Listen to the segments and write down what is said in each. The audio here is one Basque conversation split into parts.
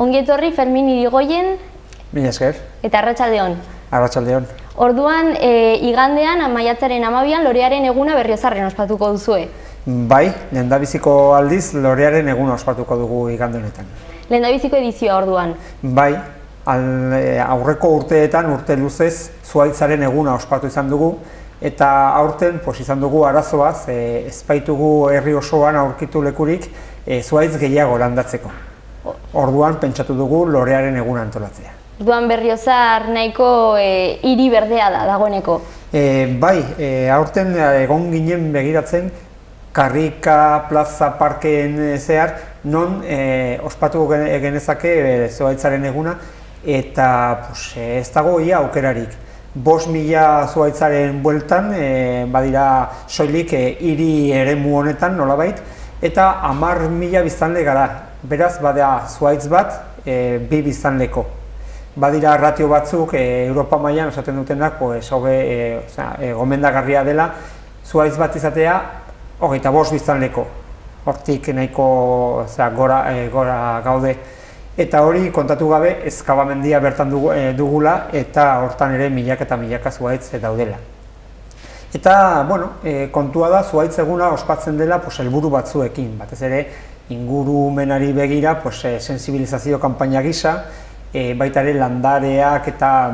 Ongi etorri Fermin Irigoyen Mila esker. eta Arratsaldeon. Arratsaldeon. Orduan, igandean, maiatzaren 12an Lorearen eguna Berriozarren ospatuko duzue. Bai, lehendabiziko aldiz Lorearen eguna ospatuko dugu igande honetan. Lehendabiziko edizioa orduan. Bai, aurreko urteetan, urte luzez, Zuhaitzaren eguna ospatu izan dugu, eta aurten izan dugu arazoaz, ez baitugu herri osoan aurkitu lekurik zuhaitz gehiago landatzeko. Orduan pentsatu dugu Lorearen eguna antolatzea. Orduan Berriozar nahiko hiri berdea da dagoeneko. Bai, aurten egon ginen begiratzen karrika, plaza, parkeen zehar, non ospatu genezake Zuhaitzaren eguna, eta ez dago ia aukerarik. 5.000 Zuhaitzaren bueltan, badira soilik hiri eremu honetan nolabait, eta 10.000 biztanle gara. Beraz, bada zuhaitz bat, 2 biztanleko. Badira ratio batzuk, Europa mailan esaten dutenak, gomendagarria dela, zuhaitz bat izatea, 25 biztanleko. Hortik nahiko gora gaude. Eta hori kontatu gabe ezkabamendia bertan dugula, eta hortan ere milaka eta milaka zuhaitz daudela. Eta, kontua da, zuhaitz eguna ospatzen dela helburu batzuekin, batez ere, ingurumenari begira, sensibilizazio kanpaina gisa, baita ere landareak eta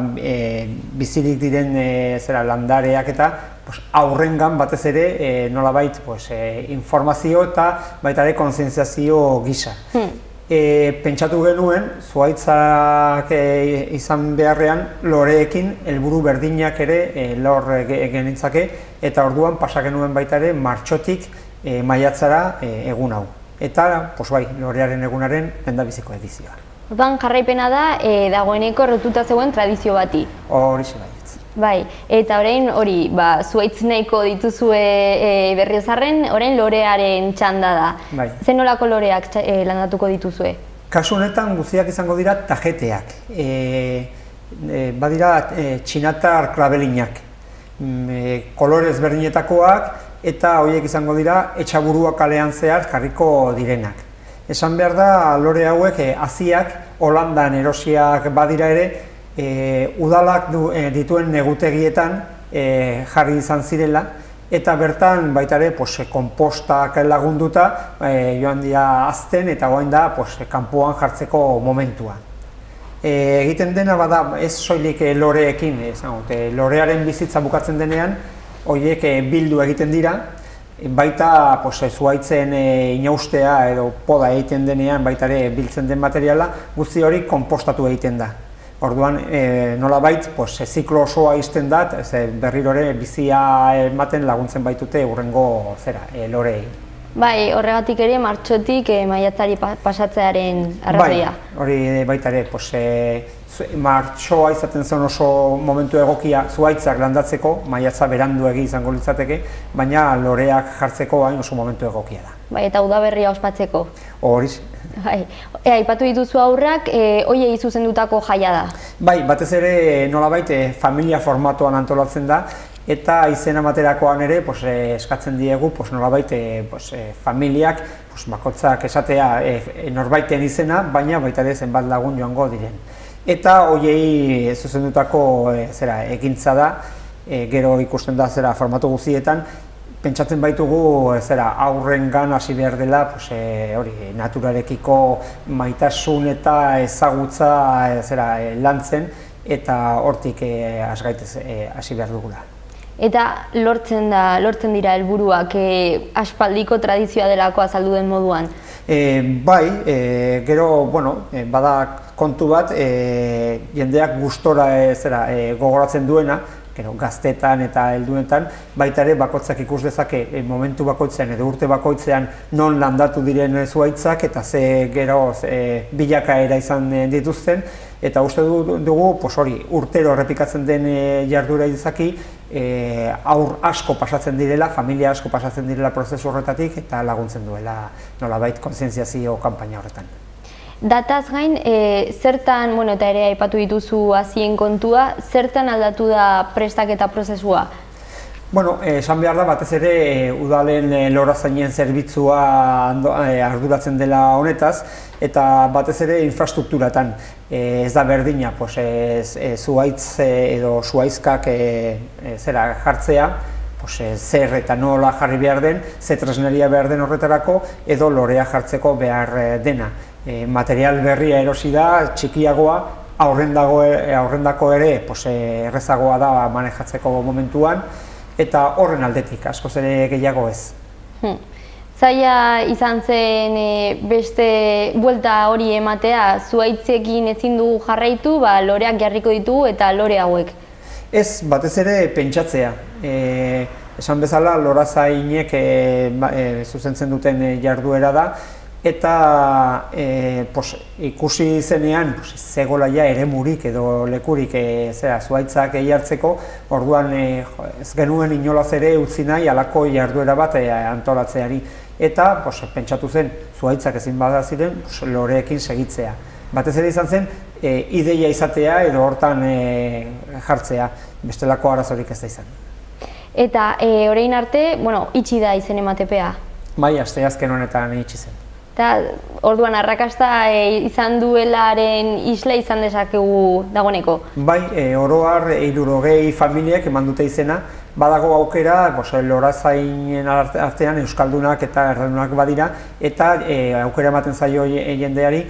bizirik diren landareak eta aurrengan batez ere nolabait informazio eta baita ere kontzientziazio gisa. Pentsatu genuen, zuhaitzak izan beharrean loreekin helburu berdinak ere lor genitzake, eta orduan pasa genuen baita ere martxotik maiatzara egun hau. Eta, Lorearen egunaren lehendabiziko edizioa. Orduan jarraipena da, dagoeneko errotuta zegoen tradizio bati. Horixe baietz. Bai, eta orain hori, zuhaitz nahiko dituzue Berriozarren, orain Lorearen txanda da. Bai. Zer nolako loreak landatuko dituzue? Kasu honetan guztiak izango dira tajeteak. Badira txinatar klabelinak, kolorez berdinetakoak, eta horiek izango dira etxaburua kalean zehar jarriko direnak. Esan behar da, lore hauek haziak, Holandan erosiak badira ere, udalak dituen negutegietan jarri izan zirela, eta bertan baita ere konpostak lagunduta joan dira azten, eta goain da kanpoan jartzeko momentua. Egiten dena bada ez soilik loreekin, lorearen bizitza bukatzen denean, horiek bildu egiten dira, baita zuhaitzen inaustea edo poda egiten denean, baita ere biltzen den materiala, guzti hori konpostatu egiten da. Orduan, nolabait, ziklo osoa izten da, berriro ere bizia ematen laguntzen baitute hurrengo loreei. Bai, horregatik ere martxotik maiatzari pasatzearen arrazoia. Bai, hori baita ere, martxoa izaten zen oso momentu egokia zuhaitzak landatzeko, maiatza beranduegi izango litzateke, baina loreak jartzeko oso momentu egokia da. Bai, eta udaberria ospatzeko. Horiz. Bai, aipatu dituzu haurrak, hoiei zuzendutako jaia da. Bai, batez ere nolabait familia formatuan antolatzen da, eta izena materakoan ere eskatzen diegu nolabait familiak bakoitzak esatea norbaiten izena, baina baita ere zenbat lagun joango diren. Eta hoiei zuzendutako ekintza da, gero ikusten da formatu guztietan, pentsatzen baitugu aurrengan hasi behar dela naturarekiko maitasun eta ezagutza lantzen, eta hortik hasi behar dugula. Eta lortzen dira helburuak aspaldiko tradizioa delako azaldu den moduan? Bai, gero, bada kontu bat, jendeak gustora gogoratzen duena, gaztetan eta helduetan, baita ere bakoitzak ikus dezake momentu bakoitzean edo urte bakoitzean non landatu diren zuhaitzak eta gero bilakaera izan dituzten, eta uste dugu urtero errepikatzen den jardura izaki, aur asko pasatzen direla, familia asko pasatzen direla prozesu horretatik eta laguntzen duela nolabait kontzientziazio kanpaina horretan. Dataz gain, zertan, eta ere aipatu dituzu hazien kontua, zertan aldatu da prestaketa prozesua? Bueno, esan behar da batez ere udalen lorazainen zerbitzua arduratzen dela honetaz, eta batez ere infrastrukturatan ez da berdina, zuhaitz edo zuhaizkak jartzea, zer eta nola jarri behar den, ze tresneria behar den horretarako, edo lorea jartzeko behar dena. Material berria erosi da, txikiagoa, aurrendako ere errezagoa da manejatzeko momentuan, eta horren aldetik, askoz ere gehiago ez. Zaila izan zen beste buelta hori ematea, zuhaitzekin ezin dugu jarraitu, loreak jarriko ditugu eta lore hauek. Ez, batez ere pentsatzea. Esan bezala, lorazainek zuzentzen duten jarduera da, eta ikusi zenean zegoela eremurik edo lekurik zuhaitzak jartzeko, orduan ez genuen inolaz ere utzi nahi halako jarduera bat antolatzeari. Eta pentsatu zen zuhaitzak ezin bada ziren loreekin segitzea. Batez ere izan zen ideia izatea edo hortan jartzea, bestelako arazorik ez da izan. Eta orain arte, itxi da izen ematepea? Bai, asteazken honetan itxi zen. Eta orduan arrakasta izan duelaren isla izan dezakegu dagoeneko? Bai, oro har 60 familiek eman dute izena, badago aukera lorazainen artean euskaldunak eta erradunak badira, eta aukera ematen zaio jendeari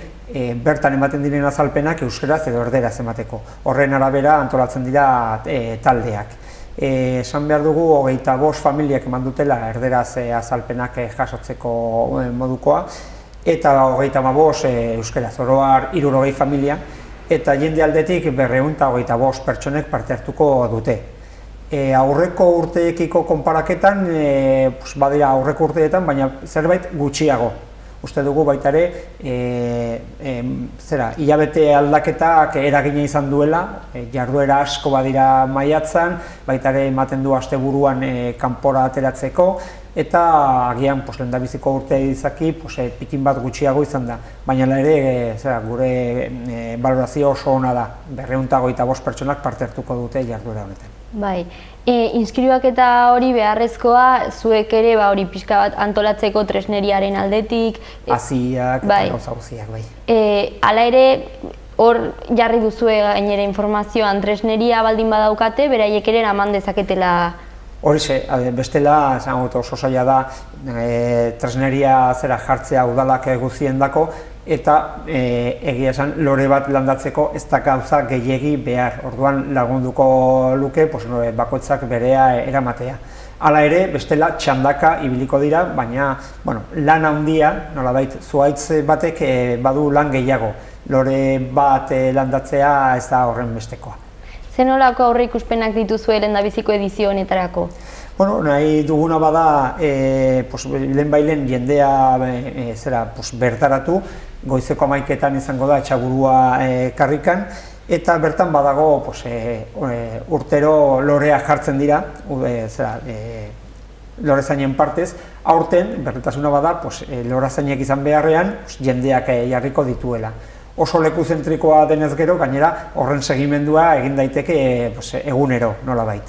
bertan ematen diren azalpenak euskaraz edo erderaz emateko. Horren arabera antolatzen dira taldeak. Esan behar dugu 25 familiak eman dutela erderaz azalpenak jasotzeko modukoa, eta 35 euskaraz, oro har 60 familia, eta jende aldetik 225 pertsonek parte hartuko dute. Aurreko urteekiko konparaketan, badira aurreko urteetan, baina zerbait gutxiago. Uste dugu baita ere, hilabete aldaketak eragina izan duela, jarduera asko badira maiatzan, baita ere ematen du asteburuan kanpora ateratzeko, eta agian lehendabiziko urtea izaki pikin bat gutxiago izan da. Baina ere gure balorazio oso ona da, 225 pertsonak parte hartuko dute jarduera honetan. Bai, inskribaketa hori beharrezkoa, zuek ere hori pixka bat antolatzeko tresneriaren aldetik. Haziak eta gauza guztiak, bai. Hala ere, hor jarri duzue gainera informazioan tresneria baldin badaukate, beraiek ere eraman dezaketela. Horixe, bestela, oso zaila da, tresneria jartzea udalak guztien dako, eta egia esan lore bat landatzeko ez da gauza gehiegi behar, orduan lagunduko luke bakoitzak berea eramatea. Hala ere, bestela txandaka ibiliko dira, baina lan handia, nolabait, zuhaitz batek badu lan gehiago, lore bat landatzea ez da horren bestekoa. Zer nolako aurreikuspenak dituzue lehendabiziko edizio honetarako? Nahi duguna bada lehenbailen jendea bertaratu, goizeko 11etan izango da etxaburua karrikan, eta bertan badago urtero lorea jartzen dira, lorezainen partez, aurten berritasuna bada lorazainek izan beharrean jendeak jarriko dituela. Oso leku zentrikoa denez gero, gainera horren segimendua egin daiteke egunero nolabait.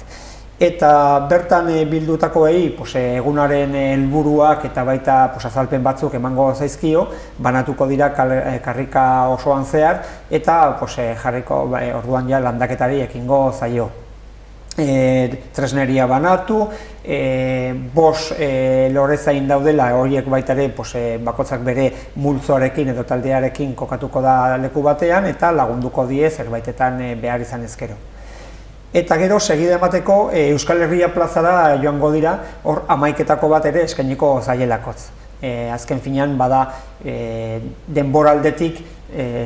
Eta bertan bildutakoei egunaren helburuak eta baita azalpen batzuk emango zaizkio, banatuko dira karrika osoan zehar, eta jarriko orduan landaketari ekingo zaio. Tresneria banatu, 5 lorezain daudela, horiek baita ere bakotzak bere multzoarekin edo taldearekin kokatuko da leku batean, eta lagunduko die zerbaitetan behar izan ezkero. Eta gero, segida emateko, Euskal Herria plazara joango dira, hor 11etako bat ere eskainiko zaielakotz. Azken finean, bada denboraldetik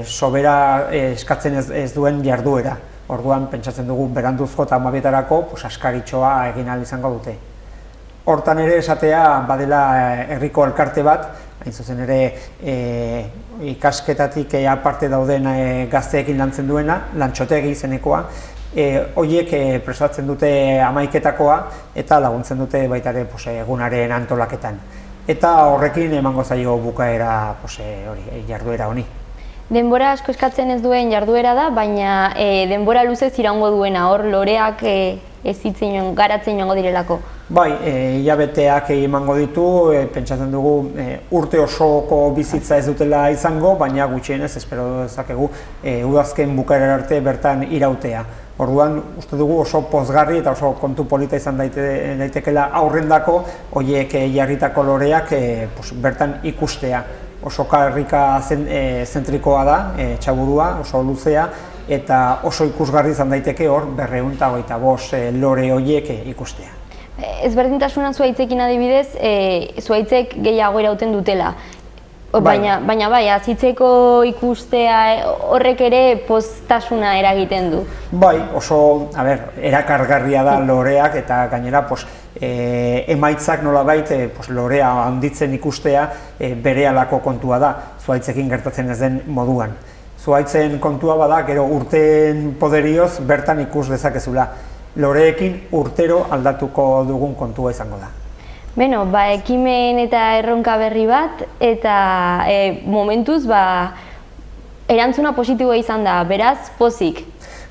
sobera eskatzen ez duen jarduera. Orduan, pentsatzen dugu, beranduzko eta 12etarako askaritxoa egin ahal izango dute. Hortan ere esatea badela herriko elkarte bat, hain zuzen ere ikasketatik aparte dauden gazteekin lantzen duena, lantxotegi izenekoa, horiek prestatzen dute 11etakoa eta laguntzen dute baita ere egunaren antolaketan. Eta horrekin emango zaio bukaera jarduera honi. Denbora asko eskatzen ez duen jarduera da, baina denbora luzez iraungo duena, hor loreak hezitzen garatzen joango direlako. Bai, hilabeteak emango ditu, pentsatzen dugu urte osoko bizitza ez dutela izango, baina gutxienez espero dezakegu udazken bukaera arte bertan irautea. Orduan, uste dugu oso pozgarri eta oso kontu polita izan daitekela aurrendako, horiek jarritako loreak bertan ikustea. Oso karrika zentrikoa da, txaburua, oso luzea, eta oso ikusgarri izan daiteke hor 225 lore horiek ikustea. Ezberdintasuna zuhaitzekin adibidez, zuhaitzek gehiago irauten dutela. Baina bai, azitzeko ikustea horrek ere poztasuna eragiten du. Bai, oso erakargarria da loreak eta gainera emaitzak nolabait lorea handitzen ikustea berehalako kontua da, zuhaitzekin gertatzen ez den moduan. Zuhaitzen kontua bada, gero urteen poderioz bertan ikus dezakezula. Loreekin urtero aldatuko dugun kontua izango da. Beno, ekimen eta erronka berri bat, eta momentuz erantzuna positiboa izan da, beraz, pozik.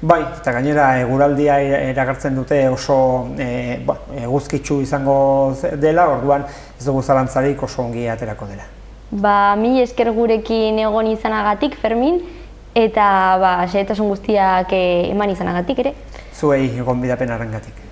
Bai, eta gainera eguraldia eragartzen dute oso eguzkitsu izango dela, orduan ez dugu zalantzarik oso ongi aterako dela. Mil esker gurekin egon izanagatik, Fermin, eta xehetasun guztiak eman izanagatik ere. Zuei gonbidapenarengatik.